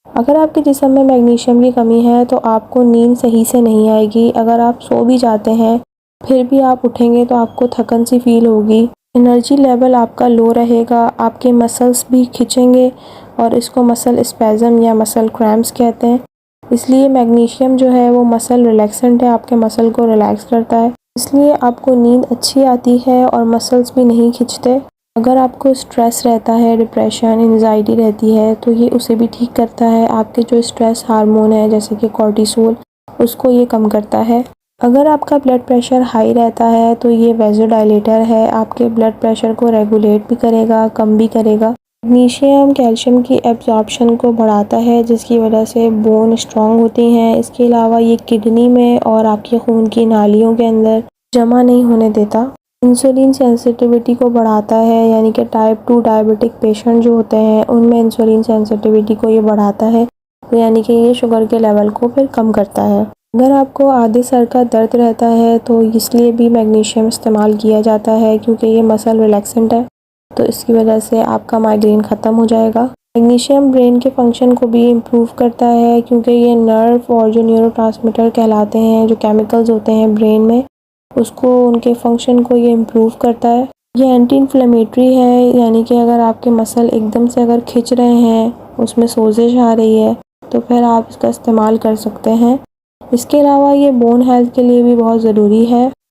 अगर आपके जिस्म में मैग्नीशियम की कमी है तो आपको नींद सही से नहीं आएगी। अगर आप सो भी जाते हैं फिर भी आप उठेंगे तो आपको थकन सी फील होगी। एनर्जी लेवल आपका लो रहेगा, आपके मसल्स भी खिंचेंगे और इसको मसल स्पैज़म या मसल क्रैम्प्स कहते हैं। इसलिए मैग्नीशियम जो है वो मसल रिलैक्सेंट है, आपके मसल को रिलैक्स करता है, इसलिए आपको नींद अच्छी आती है और मसल्स भी नहीं खिंचते। अगर आपको स्ट्रेस रहता है, डिप्रेशन, एंजाइटी रहती है तो ये उसे भी ठीक करता है। आपके जो स्ट्रेस हार्मोन है जैसे कि कॉर्टिसोल, उसको ये कम करता है। अगर आपका ब्लड प्रेशर हाई रहता है तो ये वैसोडाइलेटर है, आपके ब्लड प्रेशर को रेगुलेट भी करेगा, कम भी करेगा। मैग्नीशियम कैल्शियम की एब्जॉर्प्शन को बढ़ाता है जिसकी वजह से बोन स्ट्रॉन्ग होती हैं। इसके अलावा ये किडनी में और आपके खून की नालियों के अंदर जमा नहीं होने देता। इंसुलिन सेंसिटिविटी को बढ़ाता है, यानी कि टाइप 2 डायबिटिक पेशेंट जो होते हैं उनमें इंसुलिन सेंसिटिविटी को ये बढ़ाता है, तो यानी कि ये शुगर के लेवल को फिर कम करता है। अगर आपको आधे सर का दर्द रहता है तो इसलिए भी मैग्नीशियम इस्तेमाल किया जाता है क्योंकि ये मसल रिलैक्सेंट है, तो इसकी वजह से आपका माइग्रेन ख़त्म हो जाएगा। मैग्नीशियम ब्रेन के फंक्शन को भी इम्प्रूव करता है क्योंकि ये नर्व और जो न्यूरोट्रांसमीटर कहलाते हैं, जो केमिकल्स होते हैं ब्रेन में, उसको उनके फंक्शन को ये इम्प्रूव करता है। ये एंटी इन्फ्लेमेटरी है, यानी कि अगर आपके मसल एकदम से अगर खिंच रहे हैं, उसमें सोजिश आ रही है तो फिर आप इसका इस्तेमाल कर सकते हैं। इसके अलावा ये बोन हेल्थ के लिए भी बहुत ज़रूरी है।